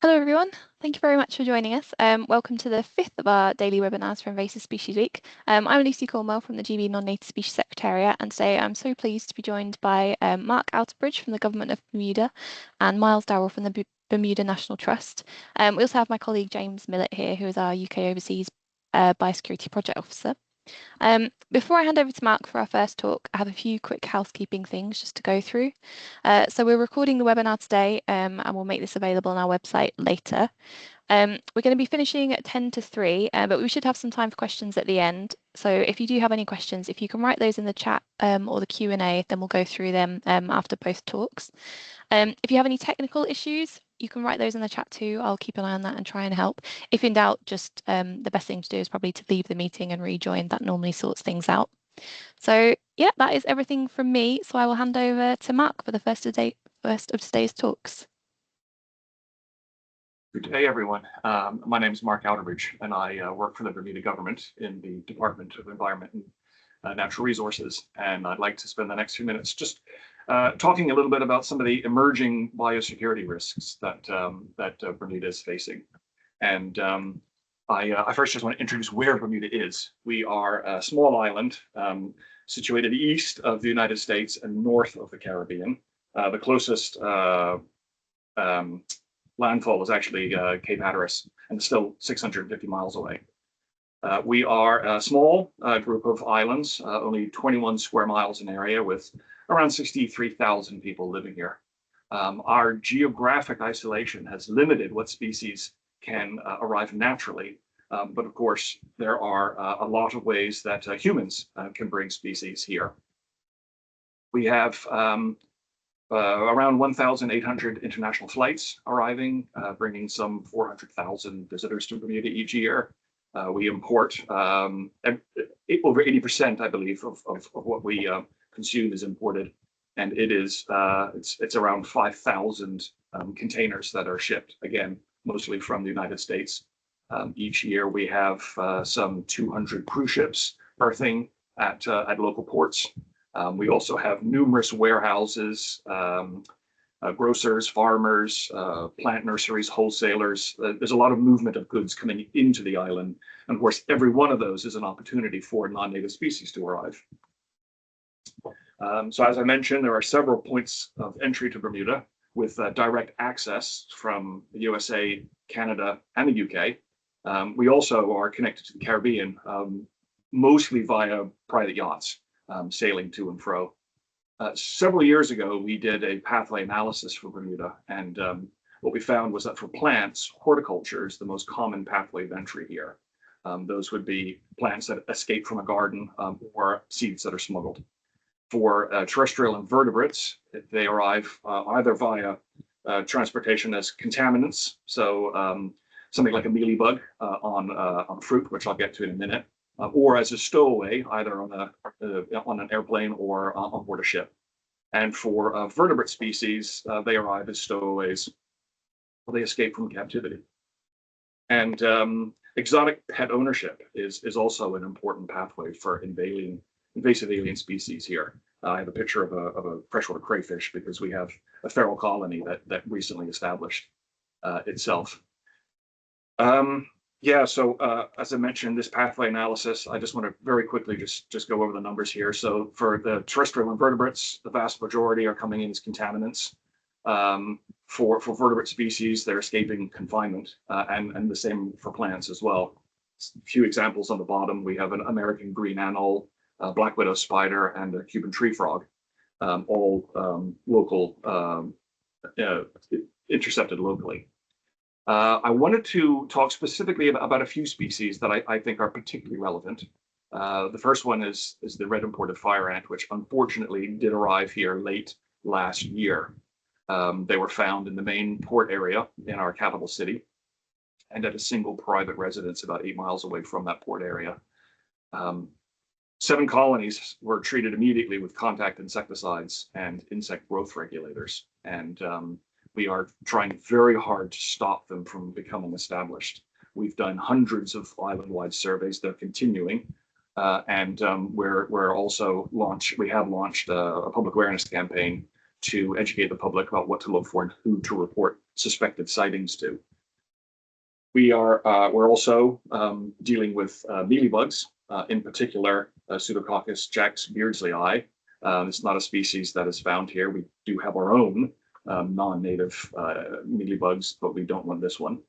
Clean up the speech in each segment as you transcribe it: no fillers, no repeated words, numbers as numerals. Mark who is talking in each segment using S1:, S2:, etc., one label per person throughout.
S1: Hello everyone, thank you very much for joining us. Welcome to the fifth of our daily webinars for Invasive Species Week. I'm Lucy Cornwell from the GB Non-native Species Secretariat, and today I'm so pleased to be joined by Mark Outerbridge from the Government of Bermuda and Miles Darrell from the Bermuda National Trust. We also have my colleague James Millett here, who is our UK Overseas Biosecurity Project Officer. Before I hand over to Mark for our first talk, I have a few quick housekeeping things just to go through. So we're recording the webinar today and we'll make this available on our website later. We're going to be finishing at 10 to 3, but we should have some time for questions at the end. So if you do have any questions, if you can write those in the chat or the Q&A, then we'll go through them after both talks. If you have any technical issues, you can write those in the chat too. I'll keep an eye on that and try and help. If in doubt, just the best thing to do is probably to leave the meeting and rejoin. That normally sorts things out. So yeah, that is everything from me. So I will hand over to Mark for the first of today's talks.
S2: Good day, everyone. My name is Mark Outerbridge, and I work for the Bermuda government in the Department of Environment and Natural Resources. And I'd like to spend the next few minutes just talking a little bit about some of the emerging biosecurity risks that Bermuda is facing. And I first just want to introduce where Bermuda is. We are a small island situated east of the United States and north of the Caribbean. The closest landfall is actually Cape Hatteras, and it's still 650 miles away. We are a small group of islands, only 21 square miles in area, with around 63,000 people living here. Our geographic isolation has limited what species can arrive naturally, but of course, there are a lot of ways that humans can bring species here. We have around 1,800 international flights arriving, bringing some 400,000 visitors to Bermuda each year. We import over 80%, I believe, of what we consume is imported, and it's around 5,000 containers that are shipped, again, mostly from the United States. Each year we have some 200 cruise ships berthing at local ports. We also have numerous warehouses, grocers, farmers, plant nurseries, wholesalers. There's a lot of movement of goods coming into the island. And of course, every one of those is an opportunity for non-native species to arrive. So as I mentioned, there are several points of entry to Bermuda with direct access from the USA, Canada, and the UK. We also are connected to the Caribbean, mostly via private yachts. Sailing to and fro. Several years ago, we did a pathway analysis for Bermuda, and what we found was that for plants, horticulture is the most common pathway of entry here. Those would be plants that escape from a garden or seeds that are smuggled. For terrestrial invertebrates, they arrive either via transportation as contaminants, so something like a mealybug on fruit, which I'll get to in a minute, or as a stowaway, either on an airplane or on board a ship. And for vertebrate species, they arrive as stowaways, or they escape from captivity. And exotic pet ownership is also an important pathway for invasive alien species here. I have a picture of a freshwater crayfish because we have a feral colony that recently established itself. Yeah, so as I mentioned, this pathway analysis, I just want to very quickly just go over the numbers here. So for the terrestrial invertebrates, the vast majority are coming in as contaminants. For vertebrate species, they're escaping confinement, and the same for plants as well. A few examples on the bottom. We have an American green anole, a black widow spider, and a Cuban tree frog, all local, intercepted locally. I wanted to talk specifically about a few species that I think are particularly relevant. The first one is the red imported fire ant, which unfortunately did arrive here late last year. They were found in the main port area in our capital city and at a single private residence about 8 miles away from that port area. 7 colonies were treated immediately with contact insecticides and insect growth regulators. And we are trying very hard to stop them from becoming established. We've done hundreds of island-wide surveys. They're continuing. And we're also we have launched a public awareness campaign to educate the public about what to look for and who to report suspected sightings to. We're also dealing with mealybugs, in particular Pseudococcus jacks beardsley. It's not a species that is found here. We do have our own non-native mealybugs, but we don't want this one.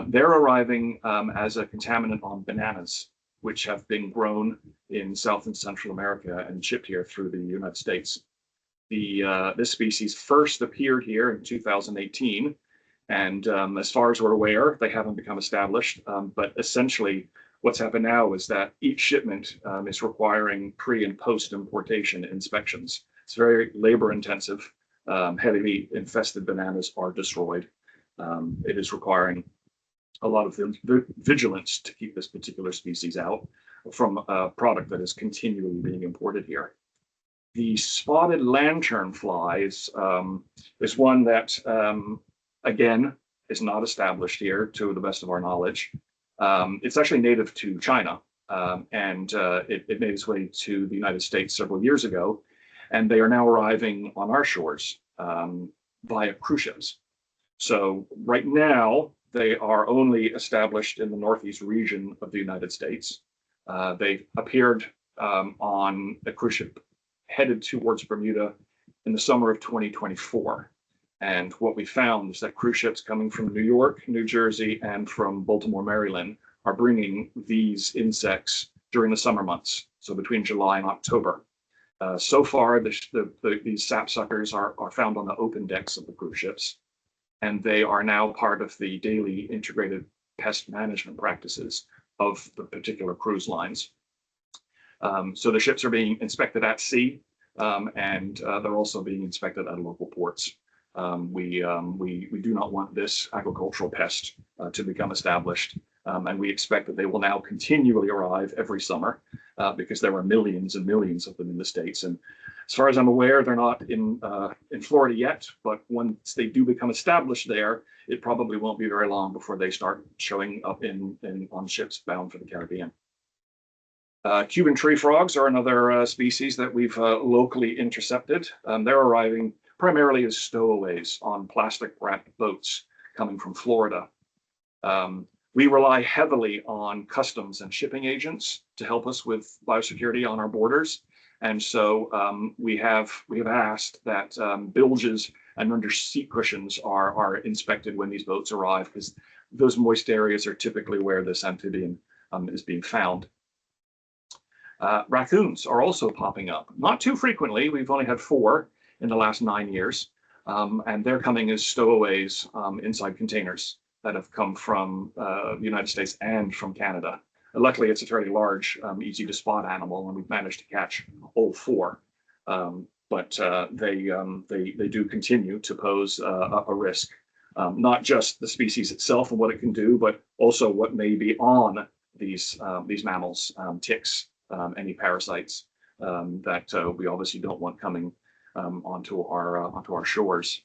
S2: They're arriving as a contaminant on bananas, which have been grown in South and Central America and shipped here through the United States. This species first appeared here in 2018, and as far as we're aware, they haven't become established. But essentially, what's happened now is that each shipment is requiring pre and post importation inspections. It's very labor intensive. Heavily infested bananas are destroyed. It is requiring a lot of vigilance to keep this particular species out from a product that is continually being imported here. The spotted lanternfly is one that, again, is not established here to the best of our knowledge. It's actually native to China, and it made its way to the United States several years ago, and they are now arriving on our shores via cruise ships. So right now, they are only established in the northeast region of the United States. They appeared on a cruise ship headed towards Bermuda in the summer of 2024. And what we found is that cruise ships coming from New York, New Jersey, and from Baltimore, Maryland are bringing these insects during the summer months, so between July and October. So far, these sapsuckers are found on the open decks of the cruise ships, and they are now part of the daily integrated pest management practices of the particular cruise lines. So the ships are being inspected at sea, and they're also being inspected at local ports. We do not want this agricultural pest to become established, and we expect that they will now continually arrive every summer because there are millions and millions of them in the States. And as far as I'm aware, they're not in Florida yet, but once they do become established there, it probably won't be very long before they start showing up on ships bound for the Caribbean. Cuban tree frogs are another species that we've locally intercepted. They're arriving primarily as stowaways on plastic-wrapped boats coming from Florida. We rely heavily on customs and shipping agents to help us with biosecurity on our borders. And so we have asked that bilges and under seat cushions are inspected when these boats arrive, because those moist areas are typically where this amphibian is being found. Raccoons are also popping up, not too frequently. We've only had 4 in the last 9 years, and they're coming as stowaways inside containers that have come from the United States and from Canada. Luckily, it's a fairly large, easy to spot animal, and we've managed to catch all 4. But they do continue to pose a risk, not just the species itself and what it can do, but also what may be on these mammals, ticks, any parasites that we obviously don't want coming onto our shores.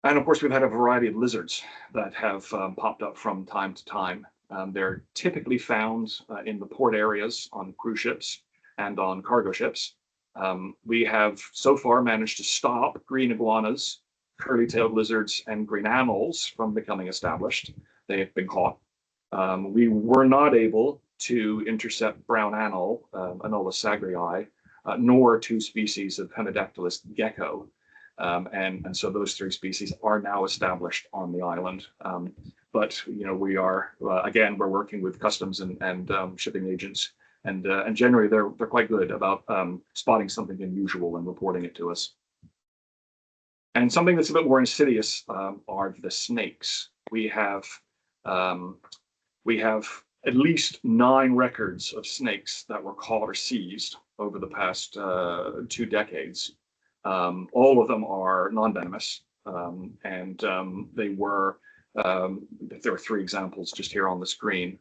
S2: And of course, we've had a variety of lizards that have popped up from time to time. They're typically found in the port areas on cruise ships and on cargo ships. We have so far managed to stop green iguanas, curly-tailed lizards, and green anoles from becoming established. They have been caught. We were not able to intercept brown anole, Anolis sagrii, nor 2 species of Hemidactylus gecko. And so those 3 species are now established on the island. But we are again, we're working with customs and shipping agents, and generally they're quite good about spotting something unusual and reporting it to us. And something that's a bit more insidious are the snakes. We have at least 9 records of snakes that were caught or seized over the past 2 decades. All of them are non-venomous, and there are 3 examples just here on the screen.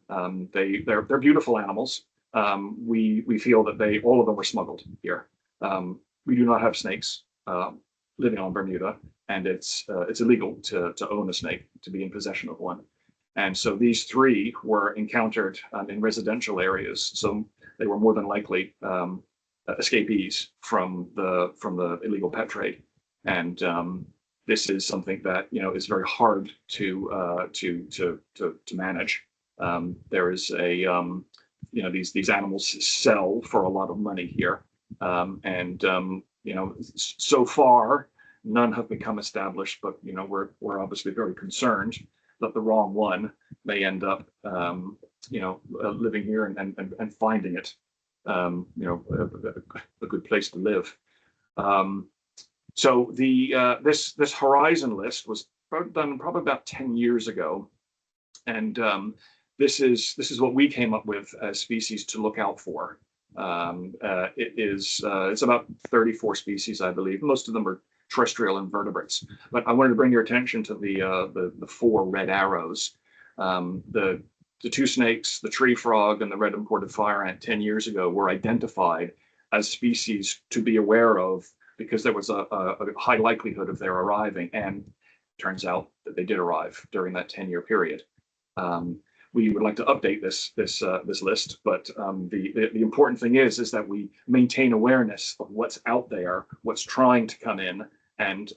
S2: They're beautiful animals. We feel that all of them were smuggled here. We do not have snakes living on Bermuda, and it's illegal to own a snake, to be in possession of one. And so these 3 were encountered in residential areas, so they were more than likely escapees from the illegal pet trade. And this is something that is very hard to manage. There is a these animals sell for a lot of money here, and so far none have become established. But we're obviously very concerned that the wrong one may end up living here and finding it a good place to live. So this horizon list was done probably about 10 years ago, and this is what we came up with as species to look out for. It's about 34 species, I believe. Most of them are terrestrial invertebrates. But I wanted to bring your attention to the four red arrows. The two snakes, the tree frog, and the red imported fire ant 10 years ago were identified as species to be aware of, because there was a high likelihood of their arriving, and it turns out that they did arrive during that 10-year period. We would like to update this list, but the important thing is that we maintain awareness of what's out there, what's trying to come in, and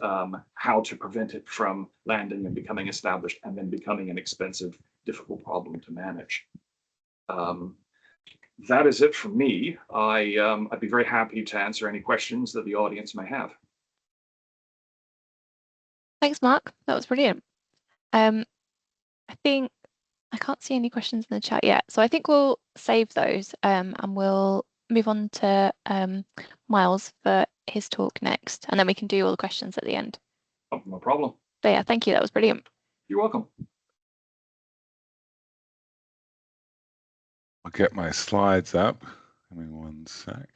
S2: how to prevent it from landing and becoming established, and then becoming an expensive, difficult problem to manage. That is it from me. I'd be very happy to answer any questions that the audience may have.
S1: Thanks, Mark. That was brilliant. I think I can't see any questions in the chat yet, so I think we'll save those and we'll move on to Miles for his talk next, and then we can do all the questions at the end.
S2: Oh, no problem.
S1: But yeah, thank you. That was brilliant.
S2: You're welcome.
S3: I'll get my slides up. Give me one sec.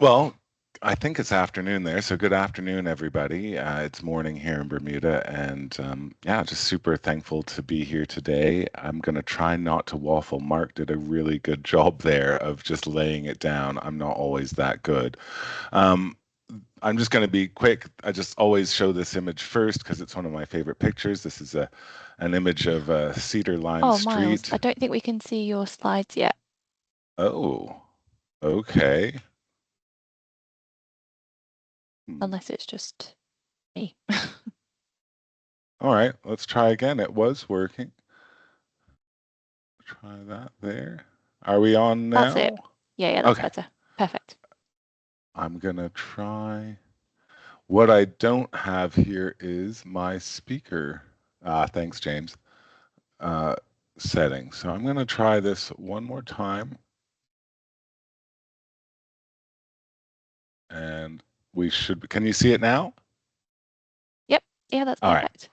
S3: Well, I think it's afternoon there, so good afternoon, everybody. It's morning here in Bermuda, and yeah, just super thankful to be here today. I'm going to try not to waffle. Mark did a really good job there of just laying it down. I'm not always that good. I'm just going to be quick. I just always show this image first because it's one of my favorite pictures. This is an image of a cedar-lined street.
S1: Miles, I don't think we can see your slides yet.
S3: Oh, okay.
S1: Unless it's just me.
S3: All right, let's try again. It was working. Try that there. Are we on now?
S1: That's it. Yeah, that's better. Perfect.
S3: I'm going to try. What I don't have here is my speaker. Thanks, James. Setting. So I'm going to try this one more time. And we should, can you see it now?
S1: Yep. Yeah, that's perfect.
S3: All right.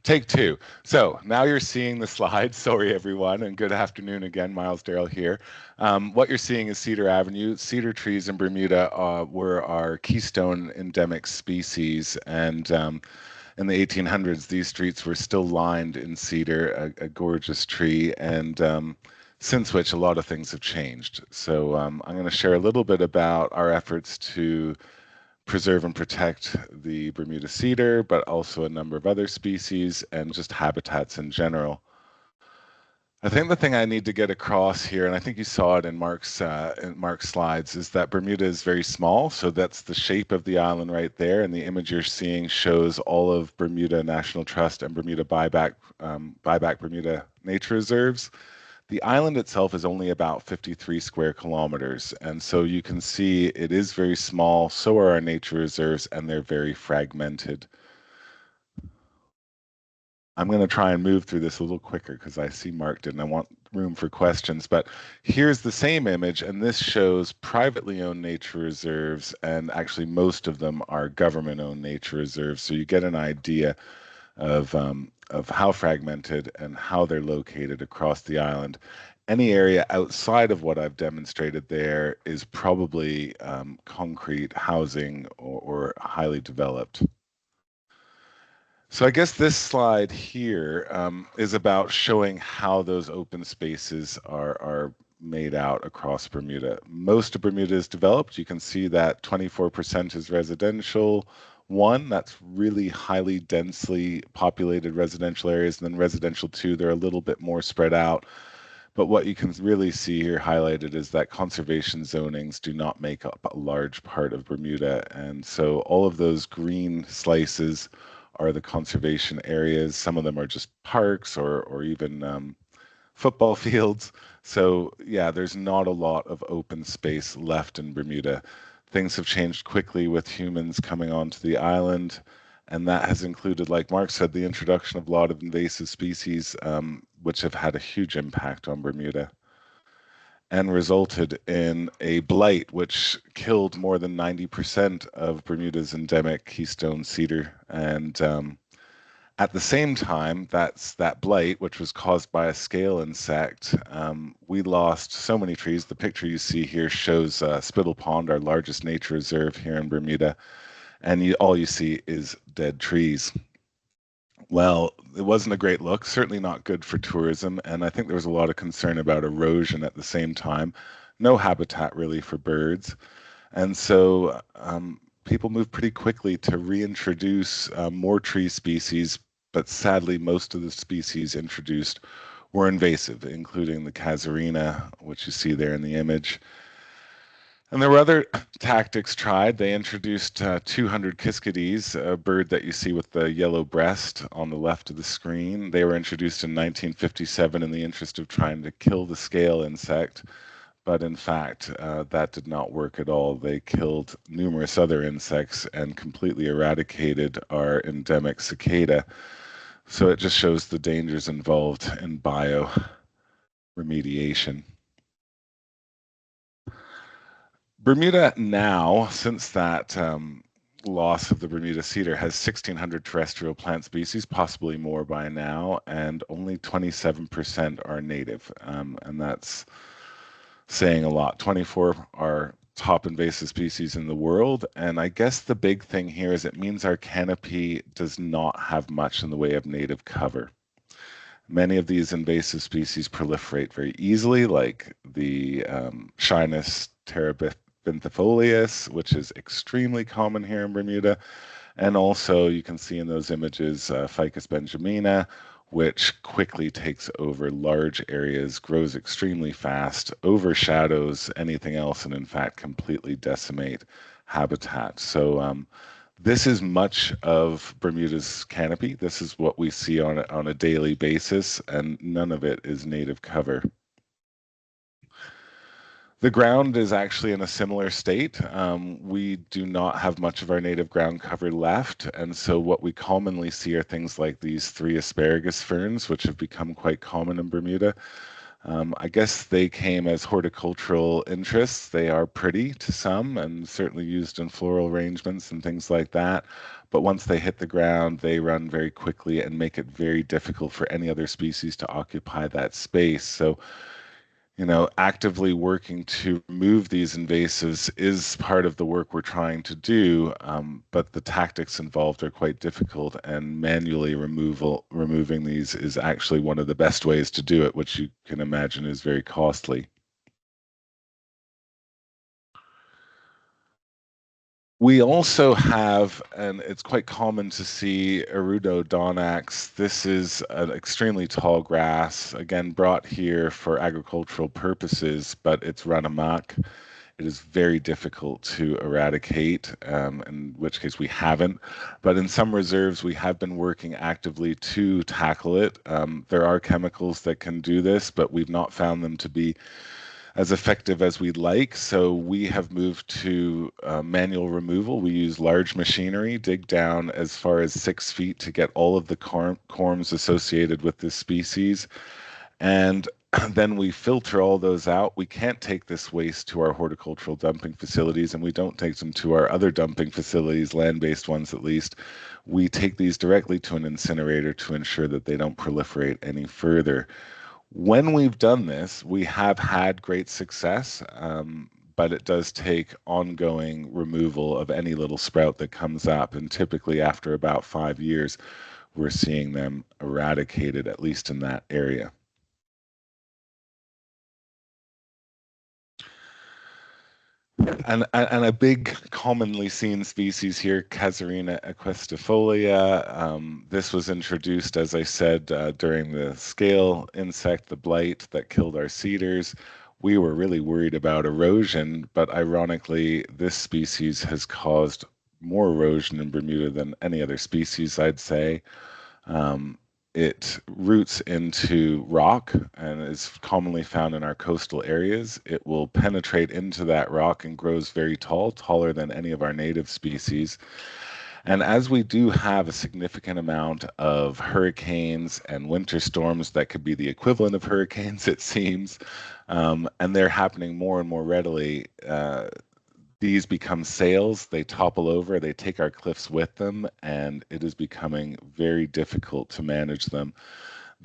S3: Take two. So now you're seeing the slides. Sorry, everyone, and good afternoon again. Miles Darrell here. What you're seeing is Cedar Avenue. Cedar trees in Bermuda were our keystone endemic species, and in the 1800s, these streets were still lined in cedar, a gorgeous tree, and since which a lot of things have changed. So I'm going to share a little bit about our efforts to preserve and protect the Bermuda cedar, but also a number of other species and just habitats in general. I think the thing I need to get across here, and I think you saw it in Mark's slides, is that Bermuda is very small. So that's the shape of the island right there, and the image you're seeing shows all of Bermuda National Trust and Bermuda Buyback Bermuda Nature Reserves. The island itself is only about 53 square kilometers, and so you can see it is very small, so are our nature reserves, and they're very fragmented. I'm going to try and move through this a little quicker because I see Mark did and I want room for questions, but here's the same image, and this shows privately owned nature reserves, and actually most of them are government-owned nature reserves, so you get an idea of how fragmented and how they're located across the island. Any area outside of what I've demonstrated there is probably concrete housing or highly developed. So I guess this slide here is about showing how those open spaces are made out across Bermuda. Most of Bermuda is developed. You can see that 24% is residential. That's really highly densely populated residential areas, and then residential 2, they're a little bit more spread out. But what you can really see here highlighted is that conservation zonings do not make up a large part of Bermuda. And so all of those green slices are the conservation areas. Some of them are just parks or even football fields. So yeah, there's not a lot of open space left in Bermuda. Things have changed quickly with humans coming onto the island, and that has included, like Mark said, the introduction of a lot of invasive species, which have had a huge impact on Bermuda and resulted in a blight which killed more than 90% of Bermuda's endemic keystone cedar. And at the same time, that blight, which was caused by a scale insect, we lost so many trees. The picture you see here shows Spittle Pond, our largest nature reserve here in Bermuda, and all you see is dead trees. Well, it wasn't a great look, certainly not good for tourism, and I think there was a lot of concern about erosion at the same time. No habitat really for birds, and so people moved pretty quickly to reintroduce more tree species, but sadly, most of the species introduced were invasive, including the casuarina, which you see there in the image. And there were other tactics tried. They introduced 200 kiskadees, a bird that you see with the yellow breast on the left of the screen. They were introduced in 1957 in the interest of trying to kill the scale insect. But in fact, that did not work at all. They killed numerous other insects and completely eradicated our endemic cicada. So it just shows the dangers involved in bioremediation. Bermuda now, since that loss of the Bermuda cedar, has 1,600 terrestrial plant species, possibly more by now, and only 27% are native. And that's saying a lot. 24 are top invasive species in the world. And I guess the big thing here is it means our canopy does not have much in the way of native cover. Many of these invasive species proliferate very easily, like the Shynus terabinthifolius, which is extremely common here in Bermuda. And also you can see in those images Ficus benjamina, which quickly takes over large areas, grows extremely fast, overshadows anything else, and in fact completely decimate habitat. So this is much of Bermuda's canopy. This is what we see on a daily basis, and none of it is native cover. The ground is actually in a similar state. We do not have much of our native ground cover left, and so what we commonly see are things like these 3 asparagus ferns, which have become quite common in Bermuda. I guess they came as horticultural interests. They are pretty to some and certainly used in floral arrangements and things like that. But once they hit the ground, they run very quickly and make it very difficult for any other species to occupy that space. So actively working to remove these invasives is part of the work we're trying to do, but the tactics involved are quite difficult, and manually removing these is actually one of the best ways to do it, which you can imagine is very costly. We also have, and it's quite common to see Erudodonax. This is an extremely tall grass, again brought here for agricultural purposes, but it's run amok. It is very difficult to eradicate, in which case we haven't. But in some reserves, we have been working actively to tackle it. There are chemicals that can do this, but we've not found them to be as effective as we'd like. So we have moved to manual removal. We use large machinery, dig down as far as 6 feet to get all of the corms associated with this species. And then we filter all those out. We can't take this waste to our horticultural dumping facilities, and we don't take them to our other dumping facilities, land-based ones at least. We take these directly to an incinerator to ensure that they don't proliferate any further. When we've done this, we have had great success, but it does take ongoing removal of any little sprout that comes up. And typically after about 5 years, we're seeing them eradicated, at least in that area. And a big commonly seen species here, Casuarina equistifolia. This was introduced, as I said, during the scale insect, the blight that killed our cedars. We were really worried about erosion, but ironically, this species has caused more erosion in Bermuda than any other species, I'd say. It roots into rock and is commonly found in our coastal areas. It will penetrate into that rock and grows very tall, taller than any of our native species. And as we do have a significant amount of hurricanes and winter storms that could be the equivalent of hurricanes, it seems, and they're happening more and more readily, these become sails, they topple over, they take our cliffs with them, and it is becoming very difficult to manage them.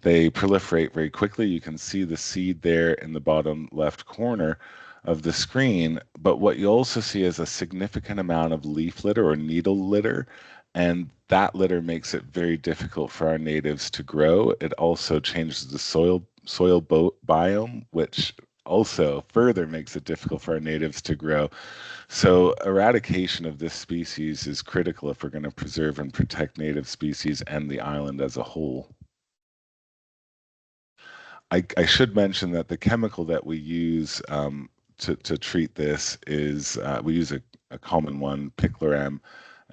S3: They proliferate very quickly. You can see the seed there in the bottom left corner of the screen, but what you also see is a significant amount of leaf litter or needle litter, and that litter makes it very difficult for our natives to grow. It also changes the soil biome, which also further makes it difficult for our natives to grow. So eradication of this species is critical if we're going to preserve and protect native species and the island as a whole. I should mention that the chemical that we use to treat this is we use a common one, picloram,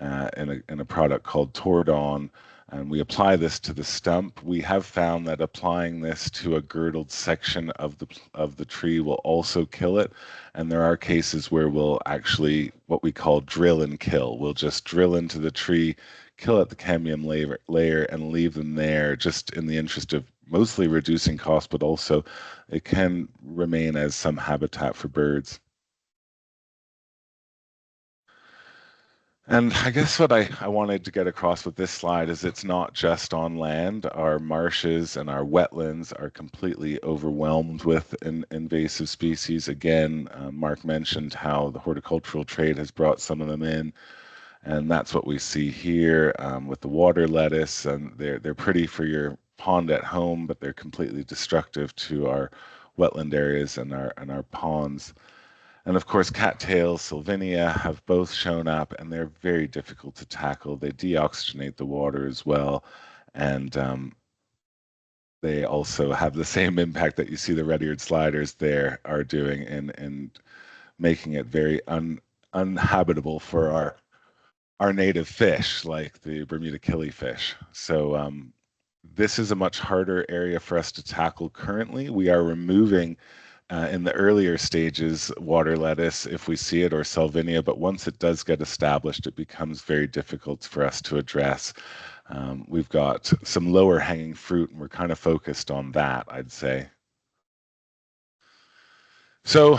S3: in a product called Tordon, and we apply this to the stump. We have found that applying this to a girdled section of the tree will also kill it, and there are cases where we'll actually what we call drill and kill. We'll just drill into the tree, kill at the cambium layer, and leave them there, just in the interest of mostly reducing cost, but also it can remain as some habitat for birds. And I guess what I wanted to get across with this slide is it's not just on land. Our marshes and our wetlands are completely overwhelmed with invasive species. Again, Mark mentioned how the horticultural trade has brought some of them in, and that's what we see here with the water lettuce. And they're pretty for your pond at home, but they're completely destructive to our wetland areas and our ponds. And of course, cattails, sylvinia have both shown up, and they're very difficult to tackle. They deoxygenate the water as well, and they also have the same impact that you see the red-eared sliders there are doing in making it very uninhabitable for our native fish, like the Bermuda killifish. So this is a much harder area for us to tackle currently. We are removing in the earlier stages, water lettuce, if we see it, or salvinia, but once it does get established, it becomes very difficult for us to address. We've got some lower hanging fruit, and we're kind of focused on that, I'd say. So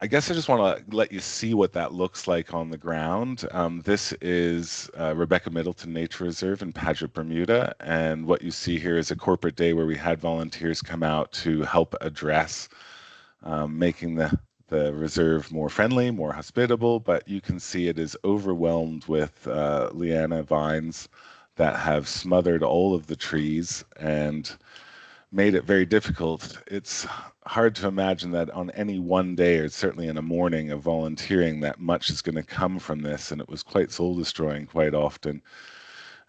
S3: I guess I just want to let you see what that looks like on the ground. This is Rebecca Middleton Nature Reserve in Paget, Bermuda, and what you see here is a corporate day where we had volunteers come out to help address making the reserve more friendly, more hospitable, but you can see it is overwhelmed with liana vines that have smothered all of the trees and made it very difficult. It's hard to imagine that on any one day, or certainly in a morning of volunteering, that much is going to come from this, and it was quite soul destroying quite often.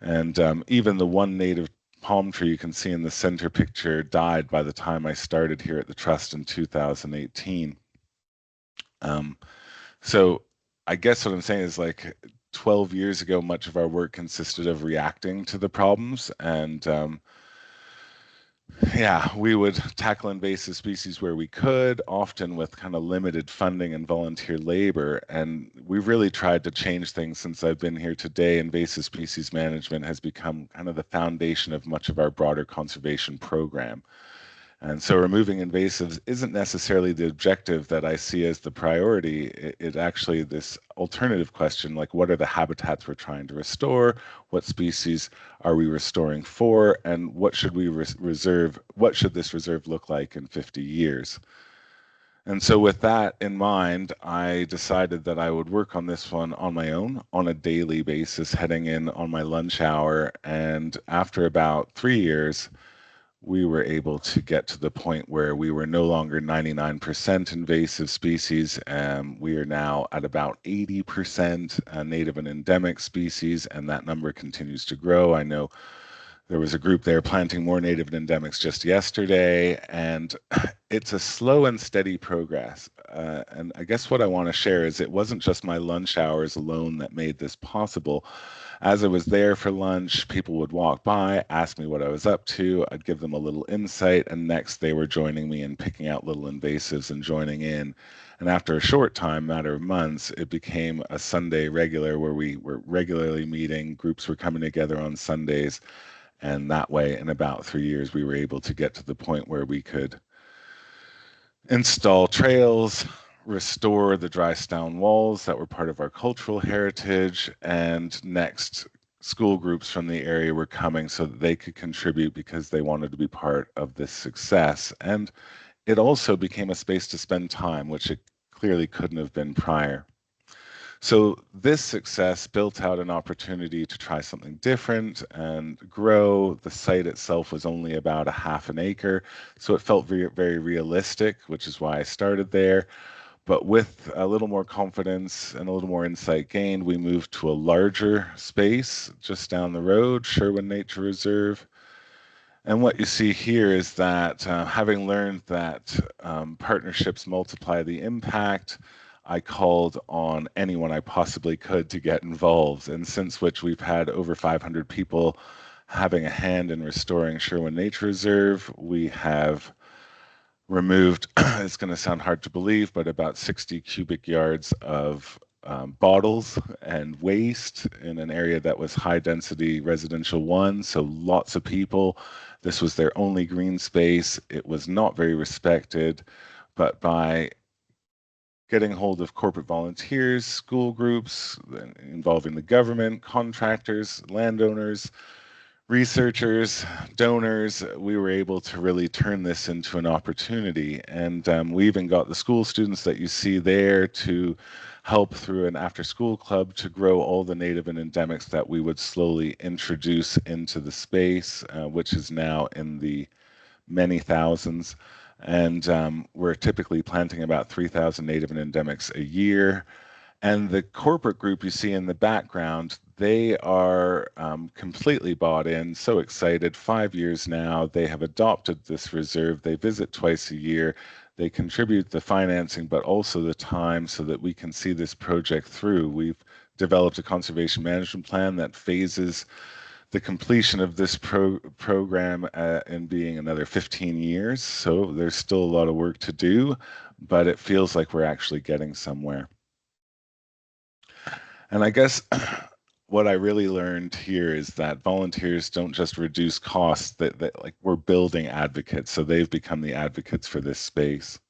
S3: And even the one native palm tree you can see in the center picture died by the time I started here at the Trust in 2018. So I guess what I'm saying is, like, 12 years ago, much of our work consisted of reacting to the problems, and yeah, we would tackle invasive species where we could, often with kind of limited funding and volunteer labor. And we've really tried to change things since I've been here today. Invasive species management has become kind of the foundation of much of our broader conservation program. And so removing invasives isn't necessarily the objective that I see as the priority. It actually, this alternative question, like what are the habitats we're trying to restore? What species are we restoring for? And what should we reserve? What should this reserve look like in 50 years? And so with that in mind, I decided that I would work on this one on my own on a daily basis, heading in on my lunch hour. And after about 3 years, we were able to get to the point where we were no longer 99% invasive species. We are now at about 80% native and endemic species, and that number continues to grow. I know there was a group there planting more native and endemics just yesterday, and it's a slow and steady progress. And I guess what I want to share is it wasn't just my lunch hours alone that made this possible. As I was there for lunch, people would walk by, ask me what I was up to. I'd give them a little insight, and next they were joining me in picking out little invasives and joining in. And after a short time, matter of months, it became a Sunday regular where we were regularly meeting. Groups were coming together on Sundays. And that way, in about 3 years, we were able to get to the point where we could install trails, restore the dry stone walls that were part of our cultural heritage, and next, school groups from the area were coming so that they could contribute because they wanted to be part of this success. And it also became a space to spend time, which it clearly couldn't have been prior. So this success built out an opportunity to try something different and grow. The site itself was only about a half an acre, so it felt very, very realistic, which is why I started there. But with a little more confidence and a little more insight gained, we moved to a larger space just down the road, Sherwin Nature Reserve. And what you see here is that having learned that partnerships multiply the impact, I called on anyone I possibly could to get involved, and since which we've had over 500 people having a hand in restoring Sherwin Nature Reserve. We have removed, it's going to sound hard to believe, but about 60 cubic yards of bottles and waste in an area that was high density residential 1, so lots of people. This was their only green space. It was not very respected, but by getting hold of corporate volunteers, school groups involving the government, contractors, landowners, researchers, donors, we were able to really turn this into an opportunity. And we even got the school students that you see there to help through an after-school club to grow all the native and endemics that we would slowly introduce into the space, which is now in the many thousands. And we're typically planting about 3,000 native and endemics a year. And the corporate group you see in the background, they are completely bought in, so excited. 5 years now, they have adopted this reserve. They visit twice a year. They contribute the financing, but also the time so that we can see this project through. We've developed a conservation management plan that phases the completion of this program in being another 15 years. So there's still a lot of work to do, but it feels like we're actually getting somewhere. And I guess what I really learned here is that volunteers don't just reduce costs, that like we're building advocates. So they've become the advocates for this space.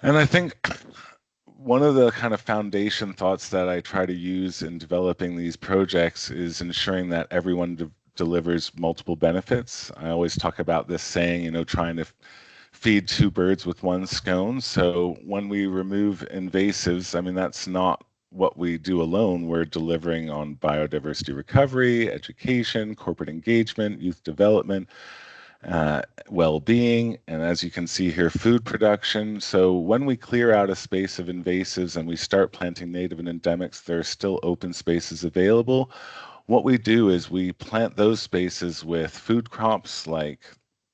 S3: And I think one of the kind of foundation thoughts that I try to use in developing these projects is ensuring that everyone delivers multiple benefits. I always talk about this saying, you know, trying to feed two birds with one stone. So when we remove invasives, I mean, that's not what we do alone. We're delivering on biodiversity recovery, education, corporate engagement, youth development, well-being, and as you can see here, food production. So when we clear out a space of invasives and we start planting native and endemics, there are still open spaces available. What we do is we plant those spaces with food crops like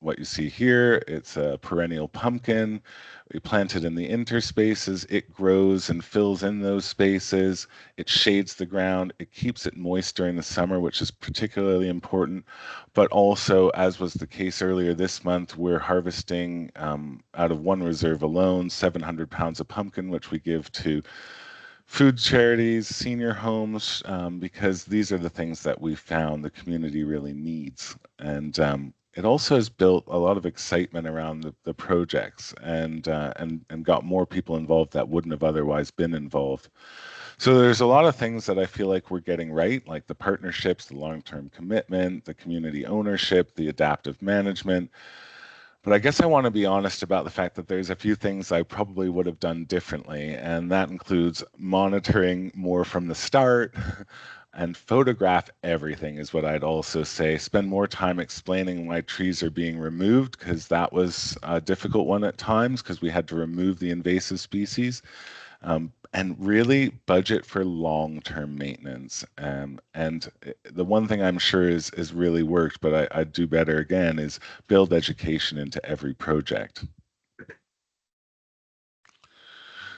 S3: what you see here. It's a perennial pumpkin. We plant it in the interspaces. It grows and fills in those spaces. It shades the ground. It keeps it moist during the summer, which is particularly important. But also, as was the case earlier this month, we're harvesting out of one reserve alone 700 pounds of pumpkin, which we give to food charities, senior homes, because these are the things that we found the community really needs. And it also has built a lot of excitement around the projects and got more people involved that wouldn't have otherwise been involved. So there's a lot of things that I feel like we're getting right, like the partnerships, the long-term commitment, the community ownership, the adaptive management. But I guess I want to be honest about the fact that there's a few things I probably would have done differently, and that includes monitoring more from the start, and photograph everything is what I'd also say. Spend more time explaining why trees are being removed, because that was a difficult one at times because we had to remove the invasive species. And really budget for long-term maintenance. And the one thing I'm sure is really worked, but I'd do better again, is build education into every project.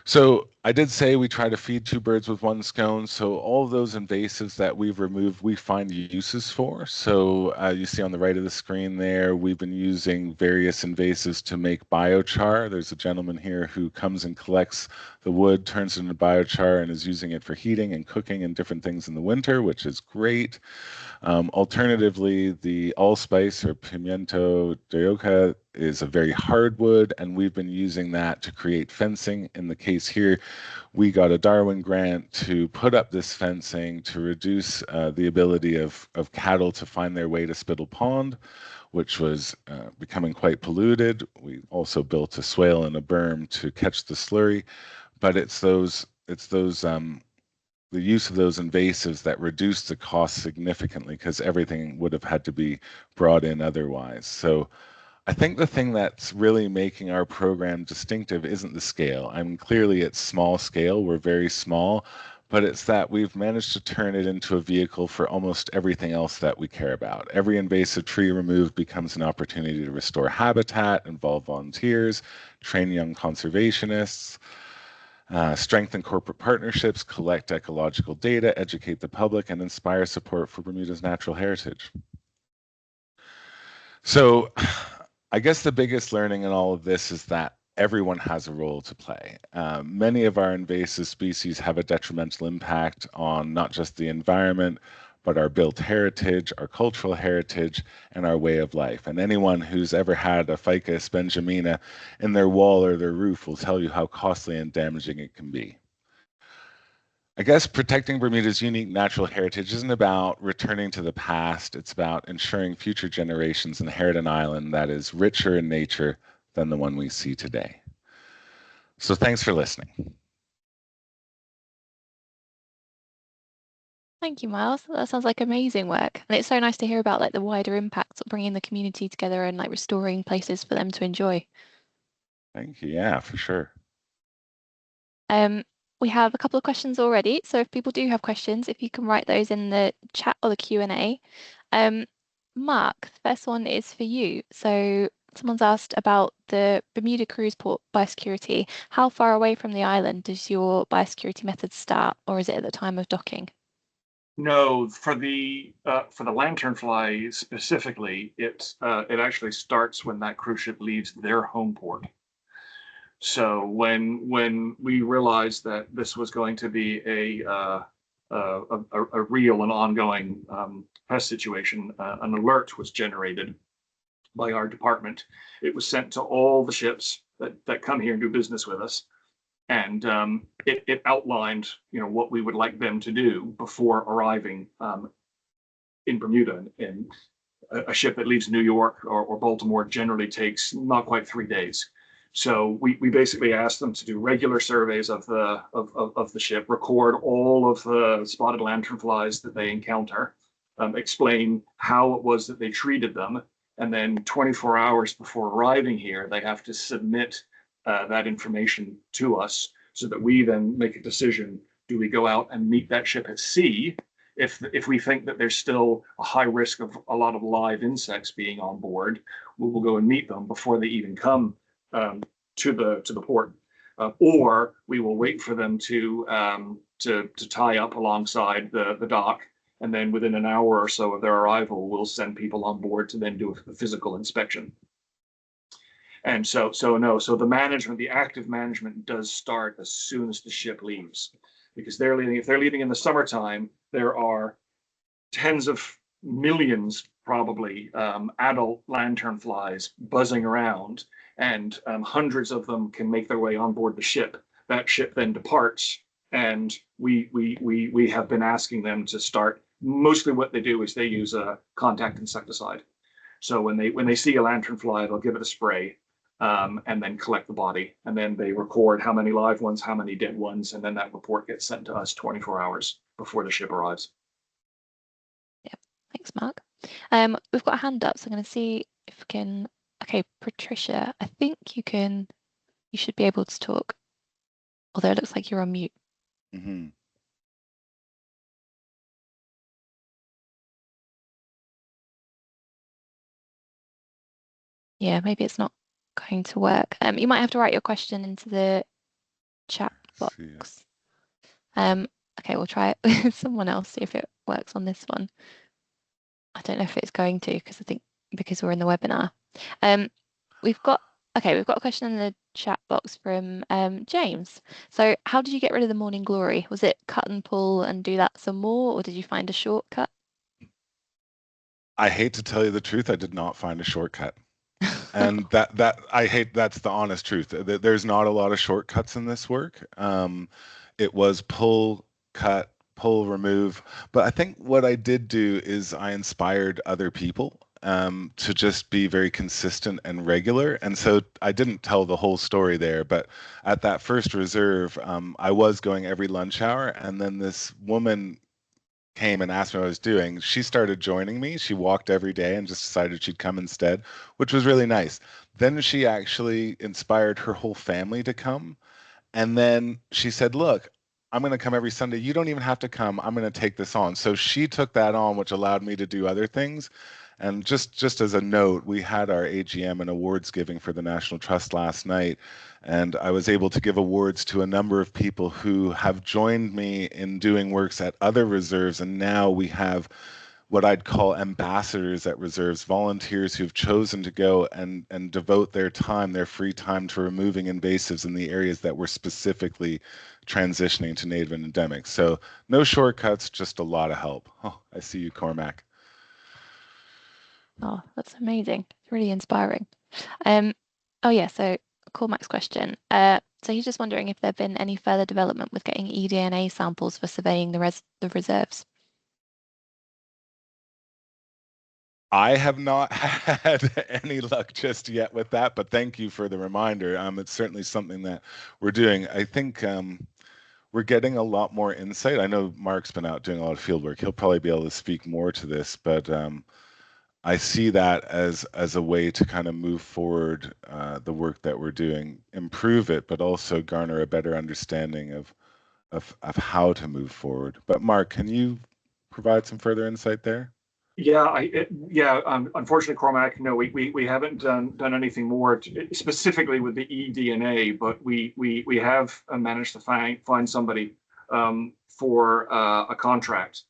S3: So I did say we try to feed two birds with one stone. So all of those invasives that we've removed, we find uses for. So you see on the right of the screen there, we've been using various invasives to make biochar. There's a gentleman here who comes and collects the wood, turns it into biochar, and is using it for heating and cooking and different things in the winter, which is great. Alternatively, the allspice or pimiento de oca is a very hard wood, and we've been using that to create fencing. In the case here, we got a Darwin grant to put up this fencing to reduce the ability of cattle to find their way to Spittle Pond, which was becoming quite polluted. We also built a swale and a berm to catch the slurry, but it's the use of those invasives that reduce the cost significantly, because everything would have had to be brought in otherwise. So I think the thing that's really making our program distinctive isn't the scale. I mean, clearly it's small scale, we're very small, but it's that we've managed to turn it into a vehicle for almost everything else that we care about. Every invasive tree removed becomes an opportunity to restore habitat, involve volunteers, train young conservationists, strengthen corporate partnerships, collect ecological data, educate the public, and inspire support for Bermuda's natural heritage. So I guess the biggest learning in all of this is that everyone has a role to play. Many of our invasive species have a detrimental impact on not just the environment, but our built heritage, our cultural heritage, and our way of life. And anyone who's ever had a Ficus benjamina in their wall or their roof will tell you how costly and damaging it can be. I guess protecting Bermuda's unique natural heritage isn't about returning to the past. It's about ensuring future generations inherit an island that is richer in nature than the one we see today. So thanks for listening.
S1: Thank you, Miles. That sounds like amazing work. And it's so nice to hear about like the wider impacts of bringing the community together and like restoring places for them to enjoy.
S3: Thank you. Yeah, for sure.
S1: We have a couple of questions already. So if people do have questions, if you can write those in the chat or the Q&A. Mark, the first one is for you. So someone's asked about the Bermuda cruise port biosecurity. How far away from the island does your biosecurity method start, or is it at the time of docking?
S2: No, for the lanternfly specifically, it actually starts when that cruise ship leaves their home port. So when we realized that this was going to be a real and ongoing pest situation, an alert was generated by our department. It was sent to all the ships that come here and do business with us, and it outlined, what we would like them to do before arriving in Bermuda. And a ship that leaves New York or Baltimore generally takes not quite 3 days. So we basically asked them to do regular surveys of the ship, record all of the spotted lanternflies that they encounter, explain how it was that they treated them, and then 24 hours before arriving here, they have to submit that information to us so that we then make a decision. Do we go out and meet that ship at sea if we think that there's still a high risk of a lot of live insects being on board? We will go and meet them before they even come to the port, or we will wait for them to tie up alongside the dock, and then within an hour or so of their arrival, we'll send people on board to then do a physical inspection. And so the active management does start as soon as the ship leaves, because if they're leaving in the summertime, there are tens of millions, probably, adult lanternflies buzzing around, and hundreds of them can make their way on board the ship. That ship then departs, and we have been asking them to start. Mostly what they do is they use a contact insecticide. So when they see a lanternfly, they'll give it a spray, and then collect the body, and then they record how many live ones, how many dead ones, and then that report gets sent to us 24 hours before the ship arrives.
S1: Thanks, Mark. We've got a hand up, so I'm going to see if we can. Okay, Patricia, I think you should be able to talk, although it looks like you're on mute.
S3: Mm-hmm.
S1: Yeah, maybe it's not going to work. You might have to write your question into the chat box. Okay, we'll try it with someone else, see if it works on this one. I don't know if it's going to, because I think because we're in the webinar. We've got a question in the chat box from James. So how did you get rid of the morning glory? Was it cut and pull and do that some more, or did you find a shortcut?
S3: I hate to tell you the truth, I did not find a shortcut. And that's the honest truth. There's not a lot of shortcuts in this work. It was pull, cut, pull, remove. But I think what I did do is I inspired other people to just be very consistent and regular. And so I didn't tell the whole story there, but at that first reserve, I was going every lunch hour, and then this woman came and asked me what I was doing. She started joining me. She walked every day and just decided she'd come instead, which was really nice. Then she actually inspired her whole family to come. And then she said, look, I'm going to come every Sunday. You don't even have to come. I'm going to take this on. So she took that on, which allowed me to do other things. And just as a note, we had our AGM and awards giving for the National Trust last night, and I was able to give awards to a number of people who have joined me in doing works at other reserves, and now we have what I'd call ambassadors at reserves, volunteers who've chosen to go and devote their time, their free time, to removing invasives in the areas that we're specifically transitioning to native and endemic. So no shortcuts, just a lot of help. Oh, I see you, Cormac.
S1: Oh, that's amazing. It's really inspiring. Oh yeah, so Cormac's question. So he's just wondering if there have been any further development with getting eDNA samples for surveying the reserves.
S3: I have not had any luck just yet with that, but thank you for the reminder. It's certainly something that we're doing. I think we're getting a lot more insight. I know Mark's been out doing a lot of field work. He'll probably be able to speak more to this, but I see that as a way to kind of move forward the work that we're doing, improve it, but also garner a better understanding of how to move forward. But Mark, can you provide some further insight there?
S2: Yeah, unfortunately, Cormac, no, we haven't done anything more specifically with the eDNA, but we have managed to find somebody for a contract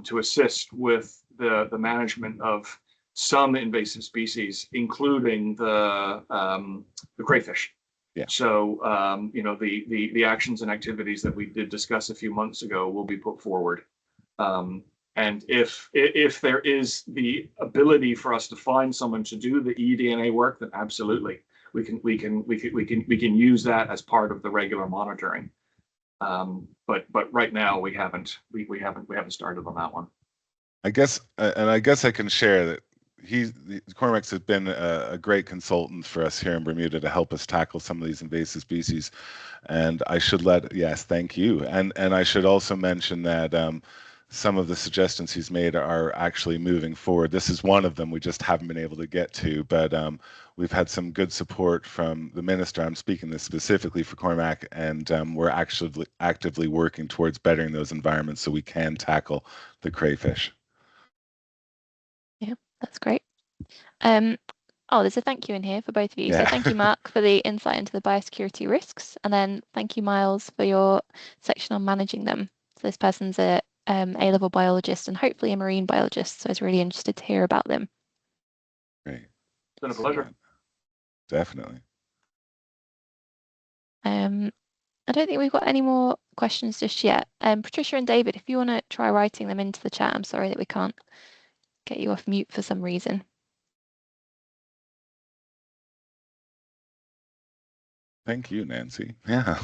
S2: to assist with the management of some invasive species, including the crayfish.
S3: Yeah.
S2: So you know, the actions and activities that we did discuss a few months ago will be put forward. And if there is the ability for us to find someone to do the eDNA work, then absolutely we can use that as part of the regular monitoring. But right now we haven't started on that one.
S3: I guess I can share that Cormac's has been a great consultant for us here in Bermuda to help us tackle some of these invasive species. And I should yes, thank you. And I should also mention that some of the suggestions he's made are actually moving forward. This is one of them we just haven't been able to get to, but we've had some good support from the minister. I'm speaking this specifically for Cormac, and we're actually actively working towards bettering those environments so we can tackle the crayfish.
S1: Yeah, that's great. Oh, there's a thank you in here for both of you.
S3: Yeah.
S1: So thank you, Mark, for the insight into the biosecurity risks, and then thank you, Miles, for your section on managing them. So this person's a A-level biologist and hopefully a marine biologist, so I was really interested to hear about them.
S3: Great.
S2: It's been a pleasure.
S3: Definitely.
S1: I don't think we've got any more questions just yet. Patricia and David, if you want to try writing them into the chat, I'm sorry that we can't get you off mute for some reason.
S3: Thank you, Nancy. Yeah.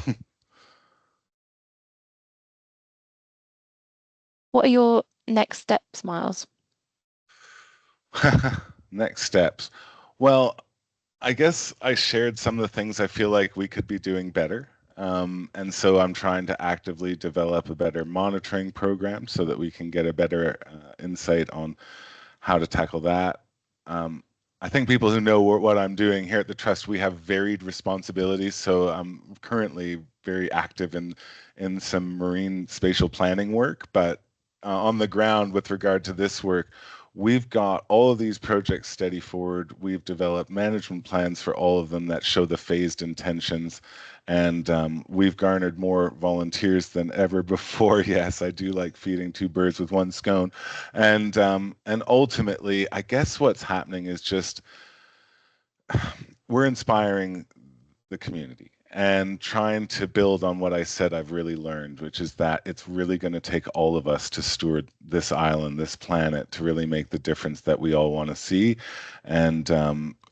S1: What are your next steps, Miles?
S3: Next steps. Well, I guess I shared some of the things I feel like we could be doing better. And so I'm trying to actively develop a better monitoring program so that we can get a better insight on how to tackle that. I think people who know what I'm doing here at the Trust, we have varied responsibilities. So I'm currently very active in some marine spatial planning work, but on the ground with regard to this work, we've got all of these projects steady forward. We've developed management plans for all of them that show the phased intentions, and we've garnered more volunteers than ever before. Yes, I do like feeding two birds with one scone, and ultimately, I guess what's happening is just we're inspiring the community and trying to build on what I said I've really learned, which is that it's really going to take all of us to steward this island, this planet, to really make the difference that we all want to see. And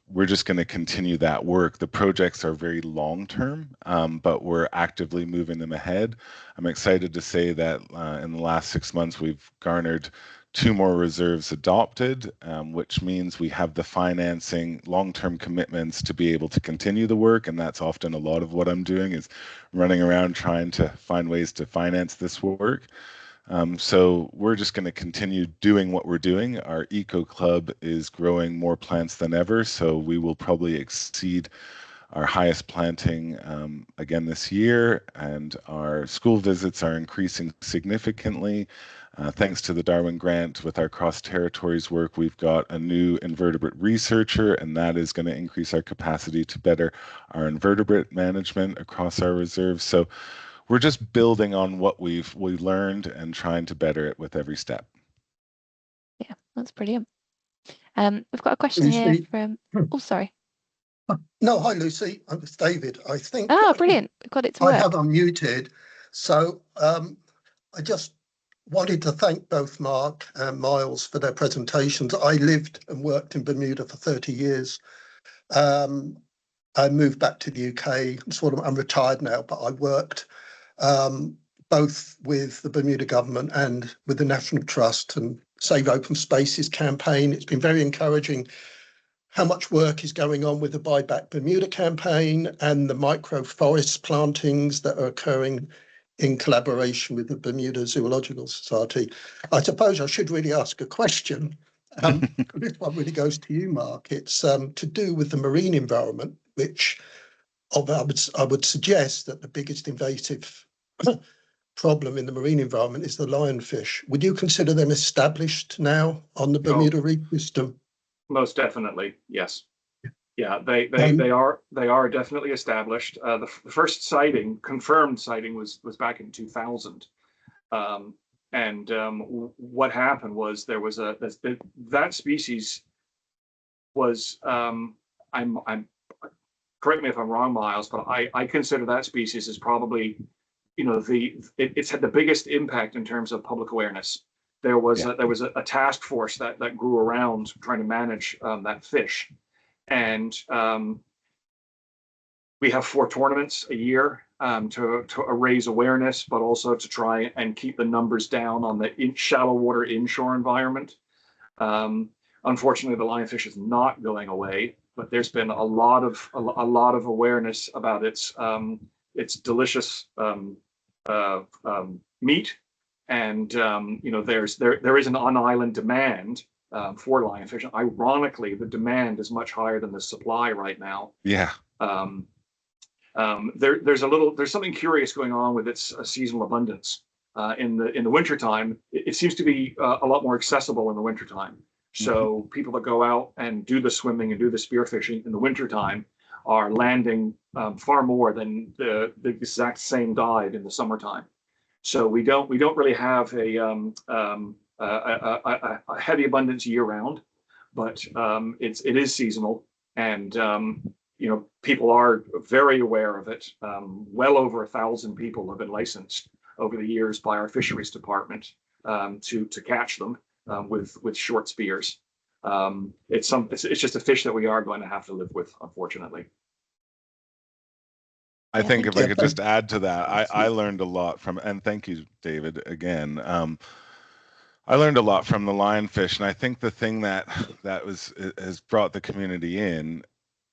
S3: we're just going to continue that work. The projects are very long term, but we're actively moving them ahead. I'm excited to say that in the last 6 months, we've garnered 2 more reserves adopted, which means we have the financing, long-term commitments to be able to continue the work. And that's often a lot of what I'm doing, is running around trying to find ways to finance this work. So we're just going to continue doing what we're doing. Our Eco Club is growing more plants than ever, so we will probably exceed our highest planting again this year, and our school visits are increasing significantly. Thanks to the Darwin Grant, with our cross territories work, we've got a new invertebrate researcher, and that is going to increase our capacity to better our invertebrate management across our reserves. So we're just building on what we've learned and trying to better it with every step.
S1: Yeah, that's brilliant. We've got a question here from, oh, sorry.
S4: No, hi, Lucy. It's David. I think.
S1: Ah, brilliant. We've got it to work.
S4: I have unmuted. So I just wanted to thank both Mark and Miles for their presentations. I lived and worked in Bermuda for 30 years. I moved back to the UK. I'm retired now, but I worked both with the Bermuda government and with the National Trust and Save Open Spaces campaign. It's been very encouraging how much work is going on with the Buy Back Bermuda campaign and the micro forest plantings that are occurring in collaboration with the Bermuda Zoological Society. I suppose I should really ask a question. This one really goes to you, Mark. It's to do with the marine environment, which I would suggest that the biggest invasive problem in the marine environment is the lionfish. Would you consider them established now on the Bermuda Reef system?
S2: Most definitely, yes. Yeah, they are definitely established. The first sighting, confirmed sighting, was back in 2000. What happened was there was that species was I'm correct me if I'm wrong, Miles, but I consider that species as probably, you know, it's had the biggest impact in terms of public awareness. There was a task force that grew around trying to manage that fish, and we have 4 tournaments a year to raise awareness, but also to try and keep the numbers down on the shallow water inshore environment. Unfortunately, the lionfish is not going away, but there's been a lot of awareness about its delicious meat. And you know, there is an on-island demand for lionfish. Ironically, the demand is much higher than the supply right now.
S3: Yeah.
S2: There's something curious going on with its seasonal abundance. In the wintertime, it seems to be a lot more accessible in the wintertime. So people that go out and do the swimming and do the spearfishing in the wintertime are landing far more than the exact same dive in the summertime. So we don't really have a heavy abundance year round, but it is seasonal, and you know, people are very aware of it. Well over 1,000 people have been licensed over the years by our fisheries department to catch them with short spears. It's just a fish that we are going to have to live with, unfortunately.
S3: I think if I could just add to that, I learned a lot from, and thank you, David, again. I learned a lot from the lionfish, and I think the thing that has brought the community in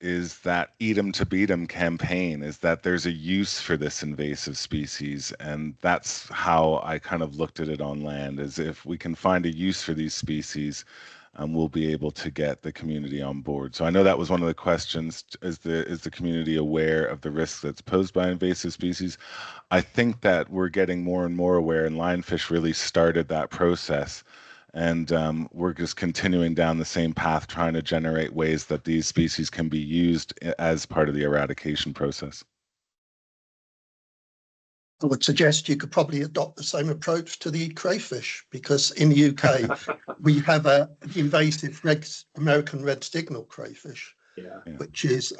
S3: is that eat 'em to beat 'em campaign, is that there's a use for this invasive species. And that's how I kind of looked at it on land, is if we can find a use for these species, we'll be able to get the community on board. So I know that was one of the questions, is the community aware of the risk that's posed by invasive species? I think that we're getting more and more aware, and lionfish really started that process. And we're just continuing down the same path, trying to generate ways that these species can be used as part of the eradication process.
S4: I would suggest you could probably adopt the same approach to the crayfish, because in the UK we have a invasive American red signal crayfish, which is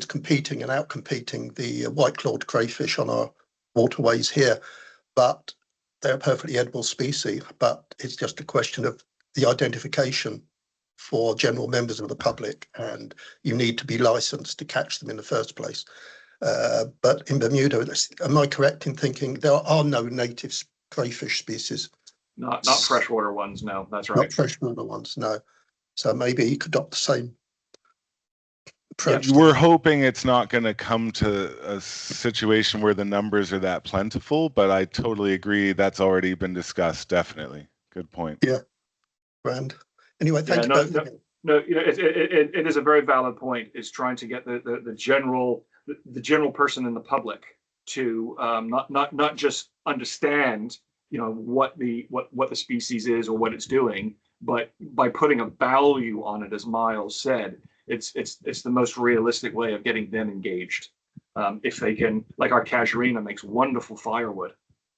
S4: competing and outcompeting the white-clawed crayfish on our waterways here. But they're a perfectly edible species, but it's just a question of the identification for general members of the public, and you need to be licensed to catch them in the first place. But in Bermuda, am I correct in thinking there are no native crayfish species?
S2: Not freshwater ones, no, that's right.
S4: Not freshwater ones, no. So maybe you could adopt the same approach.
S3: Yeah, we're hoping it's not going to come to a situation where the numbers are that plentiful, but I totally agree. That's already been discussed. Definitely. Good point.
S4: Yeah. Grand. Anyway, thank you both.
S2: No, it is a very valid point, is trying to get the general person in the public to not just understand, what the species is or what it's doing, but by putting a value on it, as Miles said, it's the most realistic way of getting them engaged. If they can, like our casuarina makes wonderful firewood.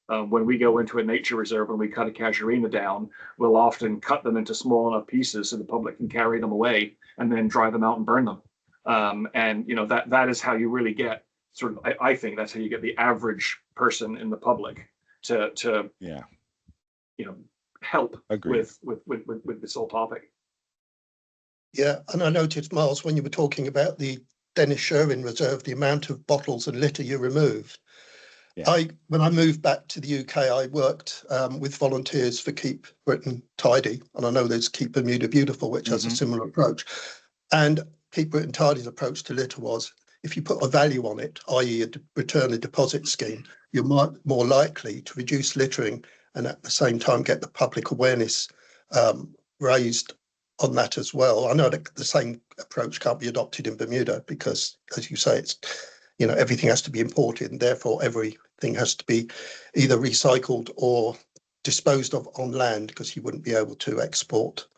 S2: When we go into a nature reserve and we cut a casuarina down, we'll often cut them into small enough pieces so the public can carry them away and then dry them out and burn them. And that is how you really get sort of, I think that's how you get the average person in the public to help with this whole topic.
S4: Yeah, and I noticed, Miles, when you were talking about the Dennis Sherwin Reserve, the amount of bottles and litter you removed. Yeah. When I moved back to the UK, I worked with volunteers for Keep Britain Tidy, and I know there's Keep Bermuda Beautiful, which has a similar approach. And Keep Britain Tidy's approach to litter was, if you put a value on it, i.e. a return a deposit scheme, you're more likely to reduce littering and at the same time get the public awareness raised on that as well. I know that the same approach can't be adopted in Bermuda because, as you say, it's everything has to be imported, and therefore everything has to be either recycled or disposed of on land, because you wouldn't be able to export.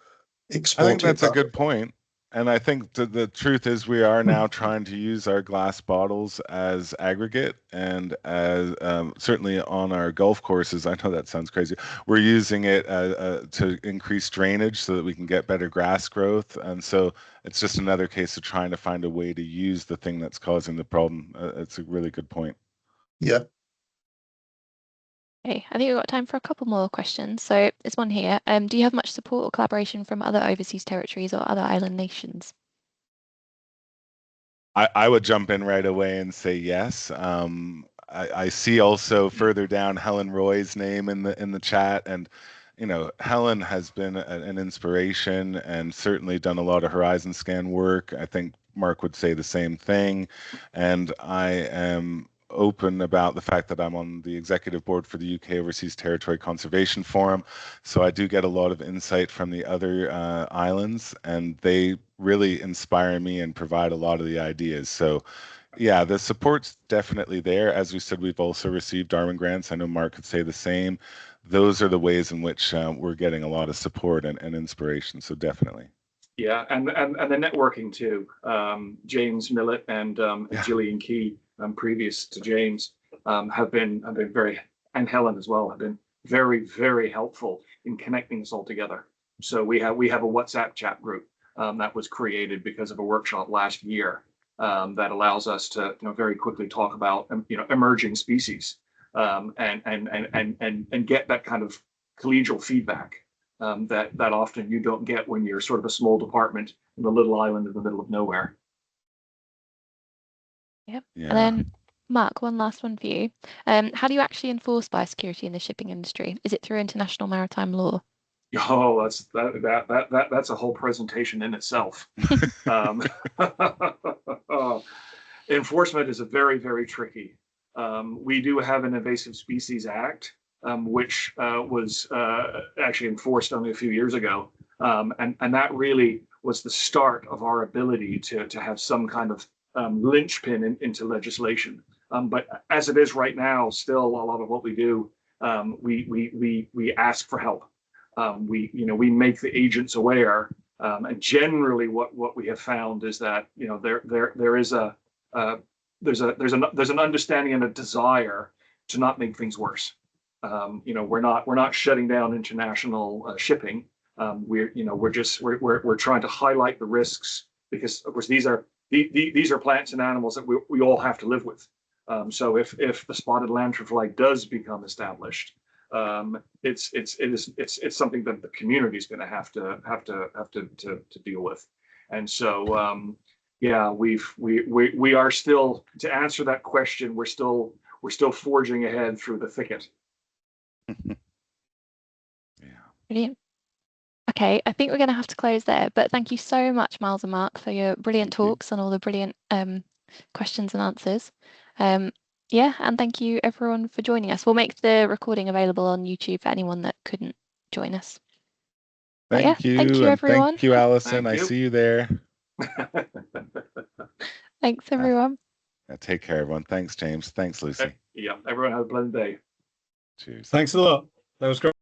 S3: I think that's a good point. And I think the truth is we are now trying to use our glass bottles as aggregate, and as certainly on our golf courses, I know that sounds crazy, we're using it to increase drainage so that we can get better grass growth. And so it's just another case of trying to find a way to use the thing that's causing the problem. It's a really good point.
S4: Yeah.
S1: Okay, I think we've got time for a couple more questions. So there's one here. Do you have much support or collaboration from other overseas territories or other island nations?
S3: I would jump in right away and say yes. I see also further down Helen Roy's name in the chat, and Helen has been an inspiration and certainly done a lot of horizon scan work. I think Mark would say the same thing, and I am open about the fact that I'm on the executive board for the UK Overseas Territory Conservation Forum, so I do get a lot of insight from the other islands, and they really inspire me and provide a lot of the ideas. So yeah, the support's definitely there. As we said, we've also received Darwin grants. I know Mark could say the same. Those are the ways in which we're getting a lot of support and inspiration, so definitely.
S2: Yeah, and the networking too. James Millett and Gillian Key, previous to James, have been very, and Helen as well, have been very, very helpful in connecting us all together. So we have a WhatsApp chat group that was created because of a workshop last year that allows us to very quickly talk about emerging species and get that kind of collegial feedback that often you don't get when you're sort of a small department in a little island in the middle of nowhere.
S1: Yep. Yeah. And then Mark, one last one for you. How do you actually enforce biosecurity in the shipping industry? Is it through international maritime law?
S2: Oh, that's a whole presentation in itself. Enforcement is a very, very tricky. We do have an Invasive Species Act, which was actually enforced only a few years ago. And that really was the start of our ability to have some kind of linchpin into legislation. But as it is right now, still a lot of what we do, we ask for help. We make the agents aware, and generally what we have found is that there is there's an understanding and a desire to not make things worse. We're not shutting down international shipping. We're trying to highlight the risks, because of course these are plants and animals that we all have to live with. So if the spotted lanternfly does become established, it's something that the community is going to have to deal with. And so yeah, we are still, to answer that question, we're still forging ahead through the thicket.
S3: Yeah.
S1: Brilliant. Okay, I think we're going to have to close there, but thank you so much, Miles and Mark, for your brilliant talks and all the brilliant questions and answers. Yeah, and thank you everyone for joining us. We'll make the recording available on YouTube for anyone that couldn't join us.
S3: Thank you,
S1: thank you, everyone.
S3: Thank you, Allison.
S2: Thank you.
S3: I see you there.
S1: Thanks, everyone.
S3: Take care, everyone. Thanks, James. Thanks, Lucy.
S2: Yeah, everyone have a pleasant day.
S3: Cheers.
S5: Thanks a lot. That was great.